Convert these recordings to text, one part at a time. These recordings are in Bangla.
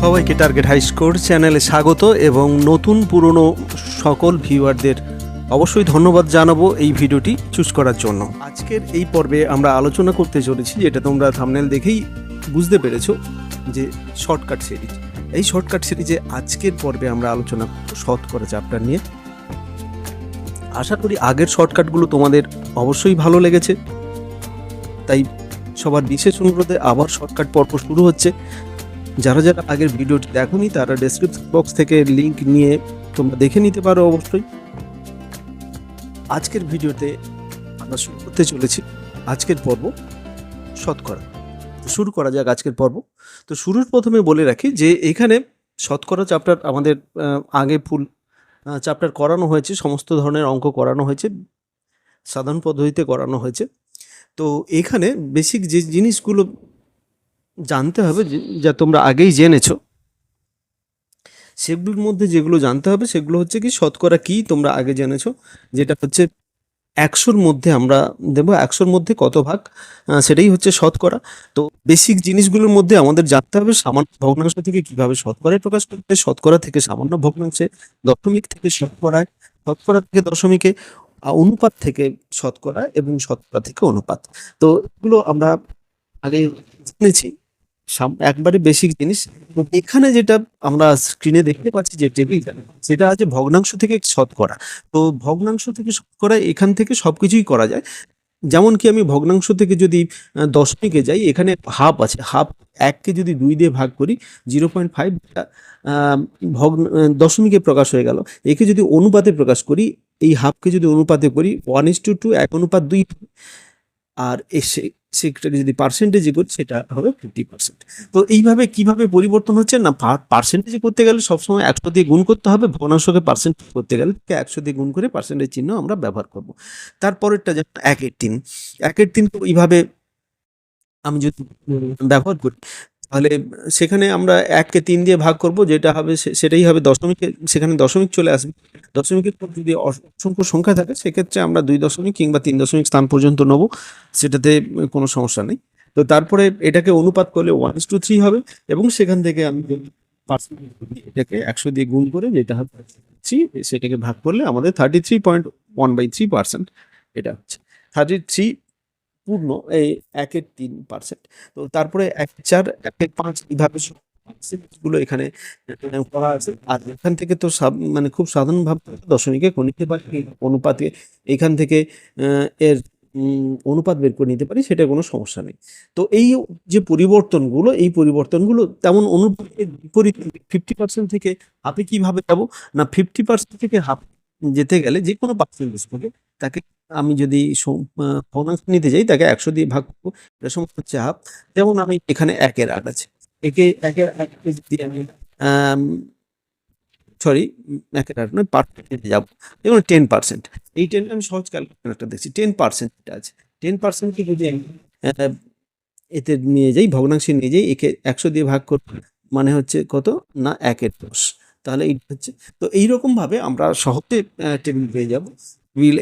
সবাইকে টার্গেট হাই স্কোর চ্যানেলে স্বাগত এবং নতুন পুরনো সকল ভিউয়ারদের অবশ্যই ধন্যবাদ জানাবো এই ভিডিওটি চুজ করার জন্য। আজকের এই পর্বে আমরা আলোচনা করতে চলেছি, যেটা তোমরা থাম্বনেল দেখেই বুঝতে পেরেছো, যে শর্টকাট সিরিজ। এই শর্টকাট সিরিজে আজকের পর্বে আমরা আলোচনা করব শতকরা চ্যাপ্টার নিয়ে। আশা করি আগের শর্টকাটগুলো তোমাদের অবশ্যই ভালো লেগেছে, তাই সবার বিশেষ অনুরোধে আবার শর্টকাট পর্ব শুরু হচ্ছে। যারা যারা আগের ভিডিওটি দেখোনি তারা ডেসক্রিপশন বক্স থেকে লিংক নিয়ে তোমরা দেখে নিতে পারো অবশ্যই। আজকের ভিডিওতে আমরা শুরু করতে চলেছি আজকের পর্ব শতকরা। শুরু করা যাক আজকের পর্ব। তো শুরুর প্রথমে বলে রাখি যে এখানে শতকরা চ্যাপ্টার আমাদের আগে ফুল চ্যাপ্টার করানো হয়েছে, সমস্ত ধরনের অঙ্ক করানো হয়েছে, সাধারণ পদ্ধতিতে করানো হয়েছে। তো এখানে বেসিক যে জিনিসগুলো জানতে হবে, যা তোমরা আগেই জেনেছো, সেগুলোর মধ্যে যেগুলো জানতে হবে সেগুলো হচ্ছে কি শতকরা কি তোমরা আগে জেনেছো, যেটা হচ্ছে 100-র মধ্যে আমরা দেবো 100-র মধ্যে কত ভাগ, সেটাই হচ্ছে শতকরা। তো বেসিক জিনিসগুলোর মধ্যে আমাদের জানতে হবে সামান্য ভগ্নাংশ থেকে কিভাবে শতকরায় প্রকাশ করতে, শতকরা থেকে সামান্য ভগ্নাংশে, দশমিক থেকে শতকরায়, শতকরা থেকে দশমিকে, অনুপাত থেকে শতকরা এবং শতকরা থেকে অনুপাত। তো এগুলো আমরা আগে জেনেছি, একবারে বেসিক জিনিস। এখানে যেটা আমরা স্ক্রিনে দেখতে পাচ্ছি যে টেবিলটা, সেটা আছে ভগ্নাংশ থেকে শতকরা। তো ভগ্নাংশ থেকে শতকরা এখান থেকে সবকিছুই করা যায়। যেমন কি আমি ভগ্নাংশ থেকে যদি দশমিকে যাই, এখানে হাফ আছে, হাফ 1কে যদি 2 দিয়ে ভাগ করি 0.5 দশমিকে প্রকাশ হয়ে গেল। একে যদি অনুপাতে প্রকাশ করি, এই হাফকে যদি অনুপাতে করি 1:2 1:2, আর সেটাকে যদি পার্সেন্টেজে করি সেটা হবে 50%। তো এইভাবে কিভাবে পরিবর্তন হচ্ছে না, পার্সেন্টেজে করতে গেলে সবসময় 100 দিয়ে গুণ করতে হবে, ভগ্নাংশকে পার্সেন্ট করতে গেলে 100 দিয়ে গুণ করে পার্সেন্টেজ চিহ্ন আমরা ব্যবহার করব। তারপরেরটা যেমন 1/3, 1/3 তো এইভাবে আমি যদি ব্যবহার করি, তাহলে সেখানে আমরা 1কে 3 দিয়ে ভাগ করব, যেটা হবে সেটাই হবে দশমিকে, সেখানে দশমিক চলে আসবে। দশমিকের পর যদি অসংখ্য সংখ্যা থাকে সেক্ষেত্রে আমরা 2 দশমিক কিংবা 3 দশমিক স্থান পর্যন্ত নেব, সেটাতে কোনো সমস্যা নেই। তো তারপরে এটাকে অনুপাত করলে 1:3 হবে, এবং সেখান থেকে আমি এটাকে 100 দিয়ে গুণ করে যেটা হবে 3, সেটাকে ভাগ করলে আমাদের 33.1/3%, এটা হচ্ছে 33 পূর্ণ এই 1/3%। তো তারপরে 1/4, 1/5 এইভাবে গুলো এখানে করা আছে। আর এখান থেকে তো মানে খুব সাধারণভাবে দশমিকে নিতে পারি, অনুপাতে এখান থেকে এর অনুপাত বের করে নিতে পারি, সেটা কোনো সমস্যা নেই। তো এই যে পরিবর্তনগুলো, এই পরিবর্তনগুলো তেমন অনুপাতের বিপরীত 50% থেকে হাফে কিভাবে যাব না, 50% থেকে হাফ যেতে গেলে যে কোনো পার্সেন্টেজ থেকে তাকে আমি যদি ভগ্নাংশ নিতে যাই, তাকে 100 দিয়ে ভাগ করবো, এটা সমস্ত হচ্ছে হাফ। যেমন আমি এখানে 1-8 আছে, একের 8 যদি আমি সরি 1-8 নয়, পার্সেন্টেজে যাবো, যেমন 10%। এই 10 আমি সহজ ক্যালকুলেটরটা দেখছি, 10% এটা আছে, 10%কে যদি আমি এতে নিয়ে যাই, ভগ্নাংশে নিয়ে যাই, একে 100 দিয়ে ভাগ করবো, মানে হচ্ছে কত না 1/10। তাহলে এইটা হচ্ছে, তো এইরকম ভাবে আমরা সহজে টেবিল পেয়ে যাবো।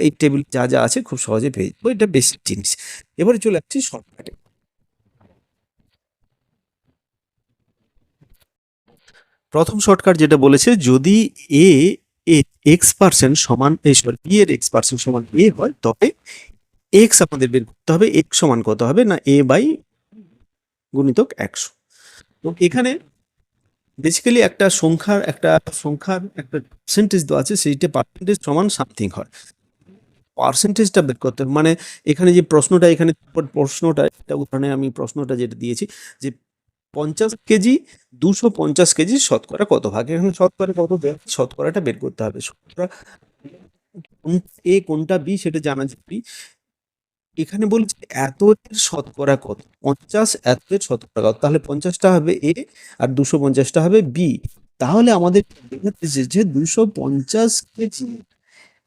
এই টেবিল যা যা আছে খুব সহজে পেয়ে যাবো, এটা বেসিক জিনিস। এবারে চলে আসছি শর্টকাটে। প্রথম শর্টকাট যেটা বলেছে, যদি এ x% সমান সরি বি এর x% সমান এ হয়, তবে এক্স আমাদের বের করতে হবে। এক্স সমান কত হবে না a/গুণিতক 100। তো এখানে বেসিক্যালি একটা সংখ্যার একটা পার্সেন্টেজ দেওয়া আছে, সেইটা পার্সেন্টেজ সমান সামথিং হয়, পার্সেন্টেজটা বের করতে হবে। মানে এখানে যে প্রশ্নটা, এখানে প্রশ্নটা, এটা উদাহরণে আমি প্রশ্নটা যেটা দিয়েছি, যে 50 কেজি 250 কেজি শতকরা কত ভাগ, এখানে শতকরা কত, শতকরাটা বের করতে হবে। শতকরা এ কোনটা বি সেটা জানা যাবে। এখানে বলছে এত এর শতকরা কত, 50 এত এর শতকরা কত, তাহলে 50টা হবে এ আর 250টা হবে বি। তাহলে আমাদের দেখাতে যে 250 কেজি,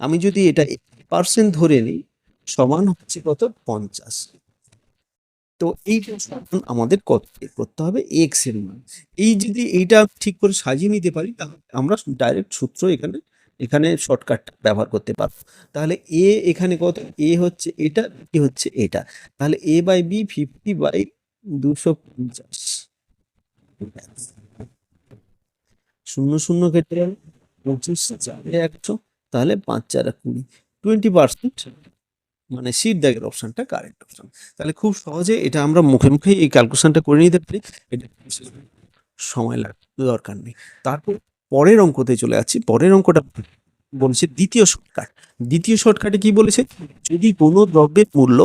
আমি যদি এটা 1% ধরে নিই, সমান হচ্ছে কত 50। তো এইটা সমান আমাদের কত বের করতে হবে, এক্স এর মান। এই যদি এইটা ঠিক করে সাজিয়ে নিতে পারি, তাহলে আমরা ডাইরেক্ট সূত্র এখানে এখানে শর্টকাট ব্যবহার করতে পারবো। তাহলে এ এখানে কত, এ হচ্ছে এটা, বি হচ্ছে এটা, তাহলে a/b 50/250। শূন্য শূন্য কেটে যাবে, 25 4 100, তাহলে 5 4 20, 20%, মানে সিট দাগের অপশনটা কারেক্ট অপশন। তাহলে খুব সহজে এটা আমরা মুখে মুখে এই ক্যালকুলেশনটা করে নিতে পারি, এটা সময় দরকার নেই। তারপর পরের অঙ্কতে চলে যাচ্ছি। পরের অঙ্কটা বলেছে দ্বিতীয় শর্টকাট। দ্বিতীয় শর্টকাটে কি বলেছে, যদি কোনো দ্রব্যের মূল্য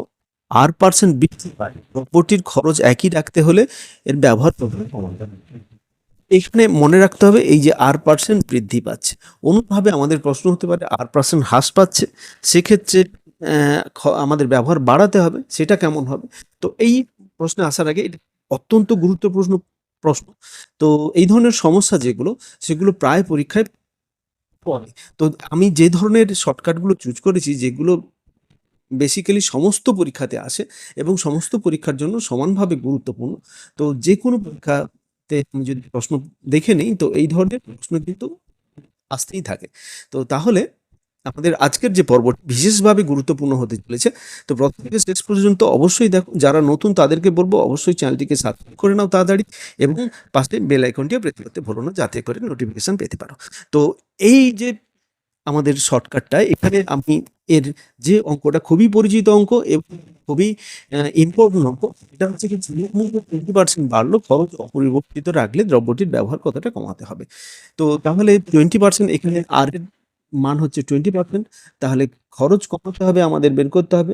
R% বৃদ্ধি পায়, দ্রব্যটির খরচ একই রাখতে হলে এর ব্যবহার প্রভাব কমাতে হবে। এখানে মনে রাখতে হবে এই যে R% বৃদ্ধি পাচ্ছে, অনুভাবে আমাদের প্রশ্ন হতে পারে R% হ্রাস পাচ্ছে, সেক্ষেত্রে আমাদের ব্যবহার বাড়াতে হবে, সেটা কেমন হবে। তো এই প্রশ্নে আসার আগে এটা অত্যন্ত গুরুত্বপূর্ণ প্রশ্ন। তো এই ধরনের সমস্যা যেগুলো, সেগুলো প্রায় পরীক্ষায় পড়ে। তো আমি যে ধরনের শর্টকাটগুলো চুজ করেছি, যেগুলো বেসিক্যালি সমস্ত পরীক্ষাতে আসে এবং সমস্ত পরীক্ষার জন্য সমানভাবে গুরুত্বপূর্ণ। তো যে কোনো পরীক্ষাতে আমি যদি প্রশ্ন দেখে নেই, তো এই ধরনের প্রশ্ন কিন্তু আসতেই থাকে। তো তাহলে আমাদের আজকের যে পর্ব বিশেষভাবে গুরুত্বপূর্ণ হতে চলেছে। তো প্রথম থেকে শেষ পর্যন্ত অবশ্যই দেখো, যারা নতুন তাদেরকে বলবো অবশ্যই চ্যানেলটিকে সাবস্ক্রাইব করে নাও তাড়াতাড়ি, এবং পাশে বেল আইকনটিও প্রেস করতে ভুলো না, যাতে করে নোটিফিকেশন পেতে পারো। তো এই যে আমাদের শর্টকাটটা, এখানে আমি এর যে অঙ্কটা খুবই পরিচিত অঙ্ক এবং খুবই ইম্পর্টেন্ট অঙ্ক, এটা হচ্ছে কি, 20% বাড়লো, খরচ অপরিবর্তিত রাখলে দ্রব্যটির ব্যবহার কতটা কমাতে হবে। তো তাহলে 20% এখানে আর এর মান হচ্ছে 20%, তাহলে খরচ কমাতে হবে, আমাদের বের করতে হবে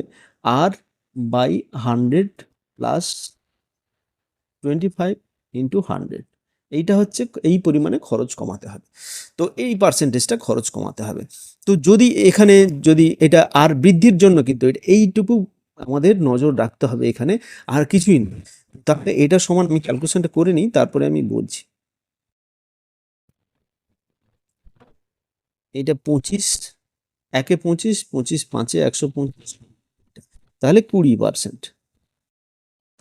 R/100 প্লাস 25 ইন্টু 100। এইটা হচ্ছে এই পরিমাণে খরচ কমাতে হবে। তো এই পার্সেন্টেজটা খরচ কমাতে হবে। তো যদি এখানে যদি এটা আর বৃদ্ধির জন্য কিন্তু এইটুকু আমাদের নজর রাখতে হবে, এখানে আর কিছুই নেই। তাহলে এটা সমান, আমি ক্যালকুলেশনটা করে নিই, তারপরে আমি বলছি। এটা 25, 1 25, 25 5 125, তাহলে 20%।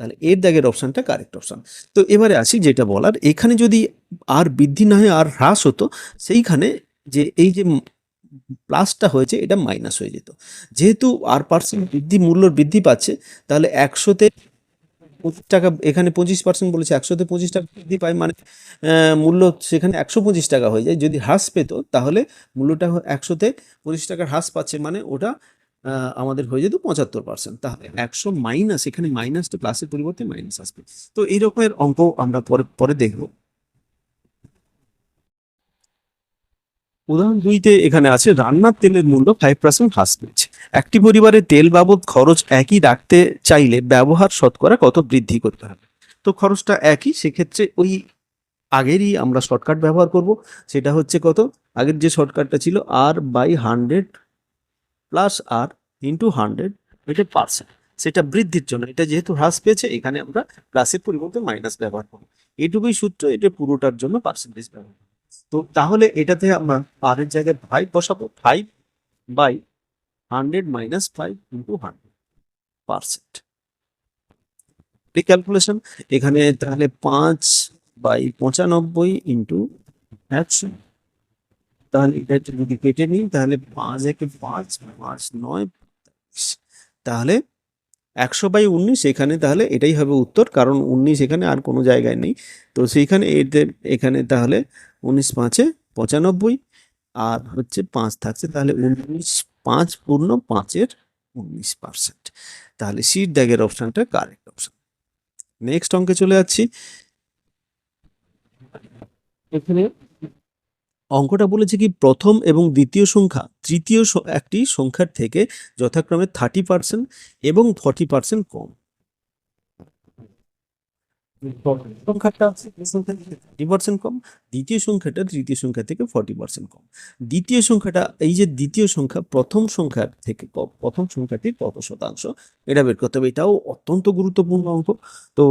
তাহলে এর দাগের অপশনটা কারেক্ট অপশন। তো এবারে আসি যেটা বলার, এখানে যদি আর বৃদ্ধি না হয়ে আর হ্রাস হতো, সেইখানে যে এই যে প্লাসটা হয়েছে এটা মাইনাস হয়ে যেত। যেহেতু R% বৃদ্ধি, মূল্য বৃদ্ধি পাচ্ছে, তাহলে 100-তে 25 টাকা, এখানে 25% বলেছে, 100-তে 25 টাকা বৃদ্ধি পায়, মানে মূল্য সেখানে 125 টাকা হয়ে যায়। যদি হ্রাস পেত, তাহলে মূল্যটা 100-তে 25 টাকার হ্রাস পাচ্ছে, মানে ওটা আমাদের হয়ে যেত 75%। তাহলে 100 মাইনাস, এখানে মাইনাসটা প্লাসের পরিবর্তে মাইনাস আসবে। তো এই রকমের অঙ্ক আমরা পরে পরে দেখব। উদাহরণ 2-তে এখানে আছে রান্নার তেলের মূল্য 5% হ্রাস পেয়েছে। একটি পরিবারের তেল বাবদ খরচ একই রাখতে চাইলে ব্যবহার শতকরা কত বৃদ্ধি করতে হবে। তো খরচটা একই, সেক্ষেত্রে ওই আগেরই আমরা শর্টকাট ব্যবহার করব। সেটা হচ্ছে কত, আগের যে শর্টকাটটা ছিল R/100 প্লাস R ইন্টু 100, এটা পার্সেন্ট, সেটা বৃদ্ধির জন্য। এটা যেহেতু হ্রাস পেয়েছে, এখানে আমরা প্লাসের পরিবর্তে মাইনাস ব্যবহার করব। এটুকুই সূত্র, এটা পুরোটার জন্য পার্সেন্টেজ ব্যবহার করব। তো তাহলে এটাতে আমরা আর এর জায়গায় 5 বসাবো, 5/100 মাইনাস 5 ইন্টু 100%। ক্যালকুলেশন এখানে তাহলে 5/95 ইন্টু 100, তাহলে এটা যদি কেটে নিই, তাহলে 5 একে 5, 5 9, তাহলে 100/19, এখানে তাহলে এটাই হবে উত্তর, কারণ 19 এখানে আর কোনো জায়গায় নেই। তো সেইখানে এখানে তাহলে 19×5 95, আর হচ্ছে 5 থাকছে, তাহলে 5 পূর্ণ 5-এর 19%। তাহলে সিট দাগের অপশনটা কারেক্ট অপশন। নেক্সট অঙ্কে চলে যাচ্ছি। এখানে অঙ্কটা বলেছে কি, প্রথম এবং দ্বিতীয় সংখ্যা তৃতীয় একটি সংখ্যার থেকে যথাক্রমে 30% এবং 40% কম। সংখ্যাটা 30% কম, দ্বিতীয় সংখ্যাটা তৃতীয় সংখ্যা থেকে 40% কম। দ্বিতীয় সংখ্যাটা, এই যে দ্বিতীয় সংখ্যা প্রথম সংখ্যার থেকে কম, প্রথম সংখ্যাটির কত শতাংশ, এটা বের করতে হবে। এটাও অত্যন্ত গুরুত্বপূর্ণ অঙ্ক। তো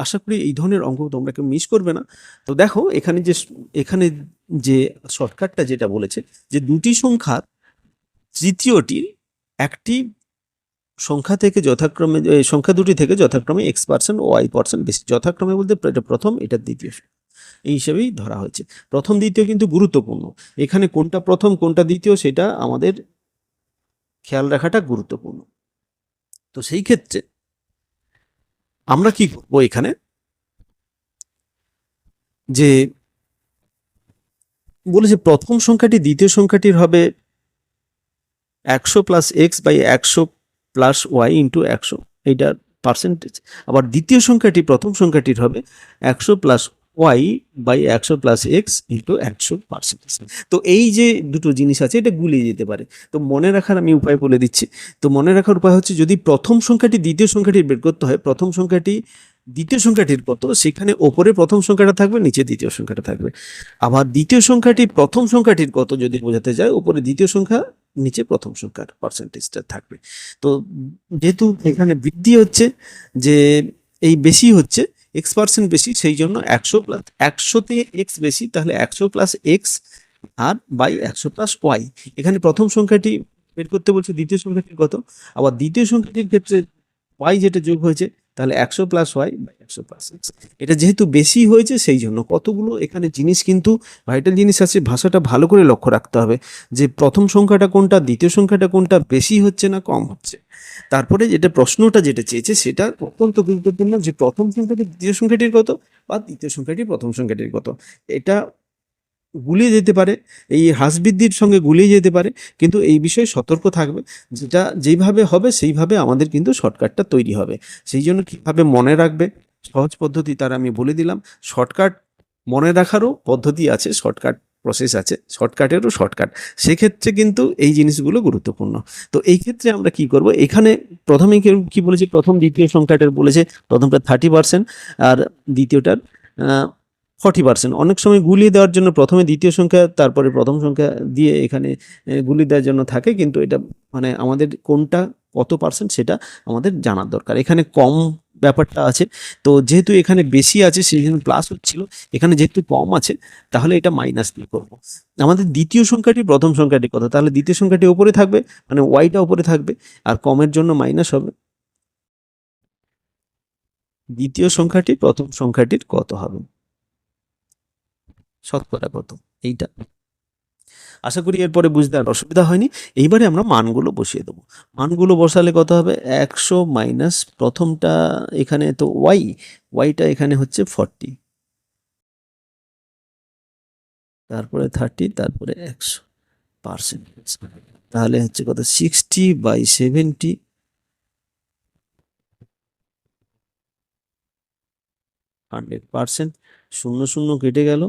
আশা করি এই ধরনের অঙ্ক তোমরা কেউ মিস করবে না। তো দেখো এখানে যে শর্টকাটটা যেটা বলেছে, যে দুটি সংখ্যার তৃতীয়টির একটি সংখ্যা থেকে যথাক্রমে, সংখ্যা দুটি থেকে যথাক্রমে X% ও Y% বেশি। যথাক্রমে বলতে এটা প্রথম, এটা দ্বিতীয়, এই হিসেবেই ধরা হয়েছে। প্রথম দ্বিতীয় কিন্তু গুরুত্বপূর্ণ, এখানে কোনটা প্রথম কোনটা দ্বিতীয় সেটা আমাদের খেয়াল রাখাটা গুরুত্বপূর্ণ। তো সেই ক্ষেত্রে আমরা কি করবো এখানে, যে বলেছে প্রথম সংখ্যাটি দ্বিতীয় সংখ্যাটির হবে 100 plus x by 100 plus y into 100, এইটার পার্সেন্টেজ। আবার দ্বিতীয় সংখ্যাটি প্রথম সংখ্যাটির হবে 100 plus y by 100 plus x into 100 percentage. তো এই যে দুটো জিনিস আছে এটা গুলিয়ে যেতে পারে। তো মনে রাখার আমি উপায় বলে দিচ্ছি। তো মনে রাখার উপায় হচ্ছে, যদি প্রথম সংখ্যাটি দ্বিতীয় সংখ্যাটির বের করতে হয়, প্রথম সংখ্যাটি দ্বিতীয় সংখ্যাটির কত, সেখানে ওপরে প্রথম সংখ্যাটা থাকবে, নিচে দ্বিতীয় সংখ্যাটা থাকবে। আবার দ্বিতীয় সংখ্যাটি প্রথম সংখ্যাটির কত যদি বোঝাতে যায়, ওপরে দ্বিতীয় সংখ্যা, নিচে প্রথম সংখ্যার পার্সেন্টেজটা থাকবে। তো যেহেতু এখানে বৃদ্ধি হচ্ছে, যে এই বেশি হচ্ছে, X% বেশি, সেই জন্য 100 প্লাস 100তে এক্স বেশি, তাহলে 100 প্লাস এক্স আর বাই 100 প্লাস ওয়াই। এখানে প্রথম সংখ্যাটি বের করতে বলছে, দ্বিতীয় সংখ্যাটির কত। আবার দ্বিতীয় সংখ্যাটির ক্ষেত্রে ওয়াই যেটা যোগ হয়েছে, তাহলে 100 plus y by 100 plus x. এটা যেহেতু বেশি হয়েছে, সেই জন্য কতগুলো এখানে জিনিস কিন্তু ভাইটাল জিনিস আছে, ভাষাটা ভালো করে লক্ষ্য রাখতে হবে, যে প্রথম সংখ্যাটা কোনটা, দ্বিতীয় সংখ্যাটা কোনটা, বেশি হচ্ছে না কম হচ্ছে। তারপরে যেটা প্রশ্নটা যেটা চেয়েছে সেটা অত্যন্ত গুরুত্বপূর্ণ, যে প্রথম সংখ্যাটি দ্বিতীয় সংখ্যাটির কত বা দ্বিতীয় সংখ্যাটি প্রথম সংখ্যাটির কত। এটা গুলিয়ে যেতে পারে, এই হ্রাস বৃদ্ধির সঙ্গে গুলিয়ে যেতে পারে, কিন্তু এই বিষয়ে সতর্ক থাকবে। যেটা যেইভাবে হবে সেইভাবে আমাদের কিন্তু শর্টকাটটা তৈরি হবে। সেই জন্য কীভাবে মনে রাখবে, সহজ পদ্ধতি তার আমি বলে দিলাম। শর্টকাট মনে রাখারও পদ্ধতি আছে, শর্টকাট প্রসেস আছে, শর্টকাটেরও শর্টকাট। সেক্ষেত্রে কিন্তু এই জিনিসগুলো গুরুত্বপূর্ণ। তো এই ক্ষেত্রে আমরা কি করব, এখানে প্রথমে কি বলেছি, প্রথম দ্বিতীয় সংখ্যাটার বলেছে প্রথমটা 30% আর দ্বিতীয়টার 40%। অনেক সময় গুলিয়ে দেওয়ার জন্য প্রথমে দ্বিতীয় সংখ্যা তারপরে প্রথম সংখ্যা দিয়ে এখানে গুলিয়ে দেওয়ার জন্য থাকে, কিন্তু এটা মানে আমাদের কোনটা কত পার্সেন্ট সেটা আমাদের জানার দরকার। এখানে কম ব্যাপারটা আছে, তো যেহেতু এখানে বেশি আছে সেই জন্য প্লাস হচ্ছিল, এখানে যেহেতু কম আছে তাহলে এটা মাইনাস দিয়ে করবো। আমাদের দ্বিতীয় সংখ্যাটি প্রথম সংখ্যাটি কত, তাহলে দ্বিতীয় সংখ্যাটি ওপরে থাকবে, মানে ওয়াইটা ওপরে থাকবে, আর কমের জন্য মাইনাস হবে। দ্বিতীয় সংখ্যাটি প্রথম সংখ্যাটির কত হবে, শতকরা কত, এইটা। আশা করি এরপরে বুঝতে আর অসুবিধা হয়নি। এইবারে আমরা মানগুলো বসিয়ে দেবো। মানগুলো বসালে কত হবে, 100 মাইনাস প্রথমটা এখানে তো ওয়াইটা এখানে হচ্ছে 40, তারপরে 30, তারপরে 100%, তাহলে হচ্ছে কত 60/70, 100%, 0 কেটে গেল,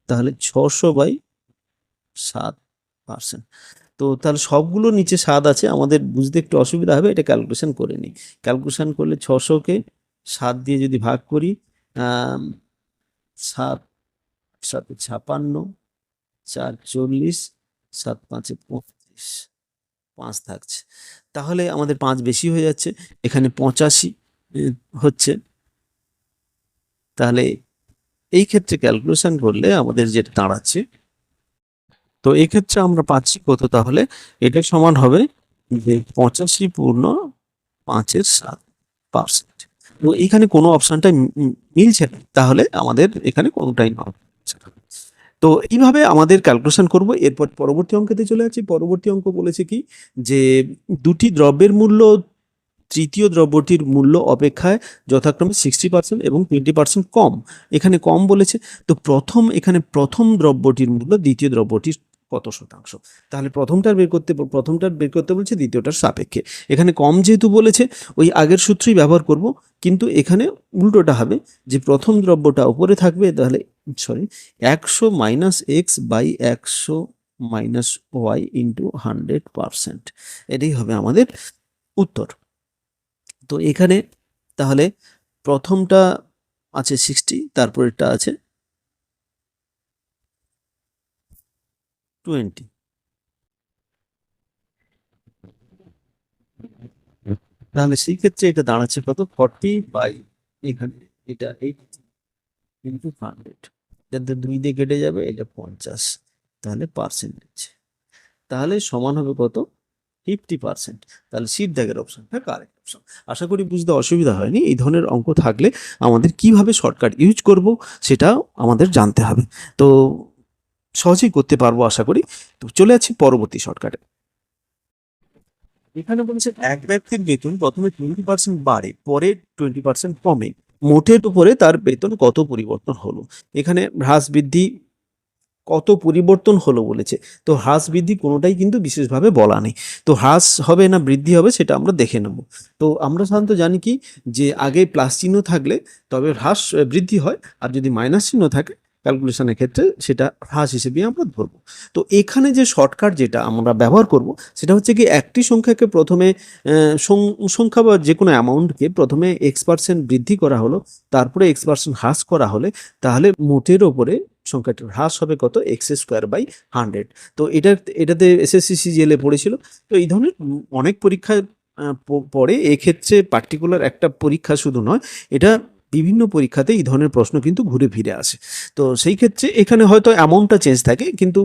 তাহলে 600/7%। তো তাহলে সবগুলো নিচে 7 আছে, আমাদের বুঝতে একটু অসুবিধা হবে, এটা ক্যালকুলেশন করে নিই। ক্যালকুলেশন করলে 600কে 7 দিয়ে যদি ভাগ করি, 7 7 56, 4 40, 7 5 35, 5 থাকছে, তাহলে আমাদের 5 বেশি হয়ে যাচ্ছে, এখানে 85 হচ্ছে। তাহলে এই ক্ষেত্রে ক্যালকুলেশন করলে আমাদের যেটা দাঁড়াচ্ছে, তো এই ক্ষেত্রে আমরা পাচ্ছি কত, তাহলে এটা সমান হবে যে 85 পূর্ণ 5/7%। তো এখানে কোনো অপশনটা মিলছে না, তাহলে আমাদের এখানে কোনোটাই হবে। তো এইভাবে আমাদের ক্যালকুলেশন করব। এরপর পরবর্তী অঙ্কেতে চলে যাচ্ছি। পরবর্তী অঙ্ক বলেছে কি, যে দুটি দ্রব্যের মূল্য তৃতীয় দ্রব্যটির মূল্য অপেক্ষায় যথাক্রমে 60% এবং 20% কম। এখানে কম বলেছে, তো এখানে প্রথম দ্রব্যটির মূল্য দ্বিতীয় দ্রব্যটির কত শতাংশ। তাহলে প্রথমটার বের করতে বলছে দ্বিতীয়টার সাপেক্ষে। এখানে কম যেহেতু বলেছে, ওই আগের সূত্রই ব্যবহার করব, কিন্তু এখানে উল্টোটা হবে, যে প্রথম দ্রব্যটা উপরে থাকবে, তাহলে 100 minus x by 100 minus y into 100%, এটাই হবে আমাদের উত্তর। তো এখানে তাহলে প্রথমটা আছে 60, তারপরেরটা আছে 20। তাহলে সেই ক্ষেত্রে এটা দাঁড়াচ্ছে কত, 40 বাই এখানে এটা 80 ইন্টু 100, যাতে 2 দিয়ে কেটে যাবে, এটা 50, তাহলে পার্সেন্টেজ, তাহলে সমান হবে কত, 50%। তাহলে সিট দাগের অপশনটা কারেক্ট অপশন। আশা করি বুঝতে অসুবিধা হয়নি। এই ধরনের অঙ্ক থাকলে আমাদের কিভাবে শর্টকাট ইউজ করব সেটা আমাদের জানতে হবে, তো সহজেই করতে পারবো আশা করি। তো চলে যাচ্ছি পরবর্তী শর্টকাটে। এখানে বলেছে এক ব্যক্তির বেতন প্রথমে 20% বাড়ে, পরে 20% কমে, মোটের উপরে তার বেতন কত পরিবর্তন হলো। এখানে হ্রাস বৃদ্ধি কত পরিবর্তন হলো বলেছে। তো হ্রাস বৃদ্ধি কোনোটাই কিন্তু বিশেষভাবে বলা নেই। তো হ্রাস হবে না বৃদ্ধি হবে সেটা আমরা দেখে নেব। তো আমরা সাধারণত জানি কি যে আগে প্লাস চিহ্ন থাকলে তবে বৃদ্ধি হয়, আর যদি মাইনাস চিহ্ন থাকে ক্যালকুলেশনের ক্ষেত্রে সেটা হ্রাস হিসেবে আমরা ধরবো। তো এখানে যে শর্টকাট যেটা আমরা ব্যবহার করব সেটা হচ্ছে কি একটি সংখ্যাকে প্রথমে সংখ্যা বা যে কোনো অ্যামাউন্টকে প্রথমে x% বৃদ্ধি করা হলো, তারপরে x% হ্রাস করা হলে তাহলে মোটের ওপরে সংখ্যাটির হ্রাস হবে কত, x² / 100। তো এটাতে এসএসসি সিজিএলে পড়েছিল। তো এই ধরনের অনেক পরীক্ষায় পড়ে। এক্ষেত্রে পার্টিকুলার একটা পরীক্ষা শুধু নয়, এটা বিভিন্ন পরীক্ষাতে এই ধরনের প্রশ্ন কিন্তু ঘুরে ফিরে আসে। তো সেই ক্ষেত্রে এখানে হয়তো অ্যামাউন্টটা চেঞ্জ থাকে কিন্তু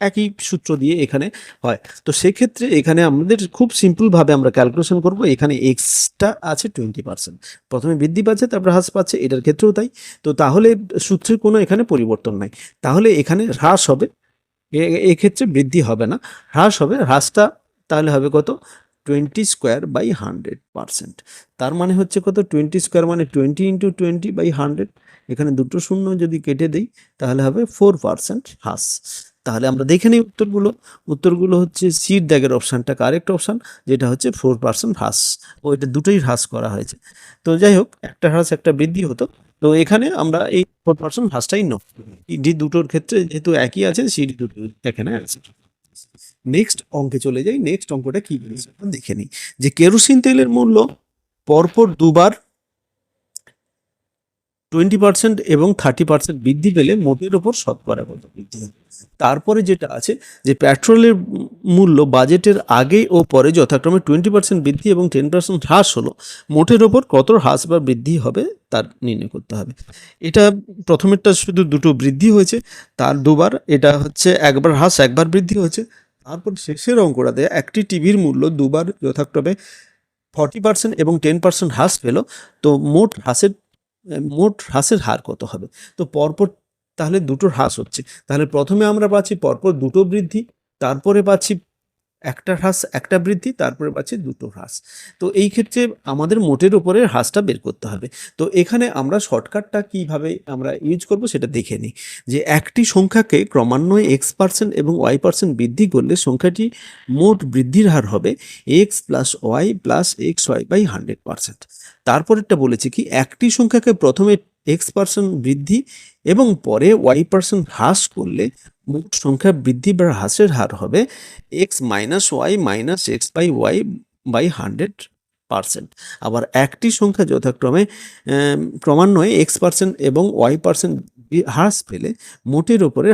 একই সূত্র দিয়ে এখানে হয়। তো সেক্ষেত্রে এখানে আমাদের খুব সিম্পলভাবে আমরা ক্যালকুলেশন করব। এখানে এক্সটা আছে 20%, প্রথমে বৃদ্ধি পাচ্ছে তারপর হ্রাস পাচ্ছে, এটার ক্ষেত্রেও তাই। তো তাহলে সূত্রের কোনো এখানে পরিবর্তন নাই, তাহলে এখানে হ্রাস হবে, এক্ষেত্রে বৃদ্ধি হবে না, হ্রাস হবে। হ্রাসটা তাহলে হবে কত, 20² / 100%। তার মানে হচ্ছে কত, 20² মানে 20 × 20/100। এখানে দুটো শূন্য যদি কেটে দেই তাহলে হবে 4% হ্রাস। তাহলে আমরা দেখে নিই উত্তরগুলো হচ্ছে সির দাগের অপশানটা কারেক্ট অপশান, যেটা হচ্ছে 4% হ্রাস। ও এটা দুটোই হ্রাস করা হয়েছে। তো যাই হোক, একটা হ্রাস একটা বৃদ্ধি হতো। তো এখানে আমরা এই 4% হ্রাসটাই নেব, ডি দুটোর ক্ষেত্রে যেহেতু একই আছে, সিডি দুটো এখানে আছে। নেক্সট অঙ্কে চলে যাই। নেক্সট অঙ্কটা কি বলেছে দেখে নিই। যে কেরোসিন তেলের মূল্য পরপর দুবার 20% এবং 30% বৃদ্ধি পেলে মোটের ওপর শতকরা কত বৃদ্ধি হবে। তারপরে যেটা আছে যে পেট্রোলের মূল্য বাজেটের আগে ও পরে যথাক্রমে 20% বৃদ্ধি এবং 10% হ্রাস হলো, মোটের ওপর কত হ্রাস বা বৃদ্ধি হবে তার নির্ণয় করতে হবে। এটা প্রথমেরটা শুধু দুটো বৃদ্ধি হয়েছে, তার দুবার, এটা হচ্ছে একবার হ্রাস একবার বৃদ্ধি হয়েছে। তারপর শেষের অঙ্কটাতে একটি টিভির মূল্য দুবার যথাক্রমে 40% এবং 10% হ্রাস পেল, তো মোট হ্রাসের হার কত হবে। তো পরপর তাহলে দুটো হ্রাস হচ্ছে, তাহলে প্রথমে আমরা পাচ্ছি পরপর দুটো বৃদ্ধি, তারপরে পাচ্ছি একটা হ্রাস একটা বৃদ্ধি, তারপরে পাচ্ছি দুটো হ্রাস। তো এই ক্ষেত্রে আমাদের মোটের ওপরে হ্রাসটা বের করতে হবে। তো এখানে আমরা শর্টকাটটা কিভাবে আমরা ইউজ করব সেটা দেখে নিই। যে একটি সংখ্যাকে ক্রমান্বয়ে x% এবং y% বৃদ্ধি করলে সংখ্যাটি মোট বৃদ্ধির হার হবে x + y + xy/100%। তারপরেরটা বলেছে কি একটি সংখ্যাকে প্রথমে x% বৃদ্ধি এবং পরে y% হ্রাস করলে মোট সংখ্যা বৃদ্ধি বা হ্রাসের হার হবে x - y - x/y/100%। আবার একটি সংখ্যা যথাক্রমে ক্রমান্বয়ে x% এবং y% হ্রাস পেলে মোটের ওপরে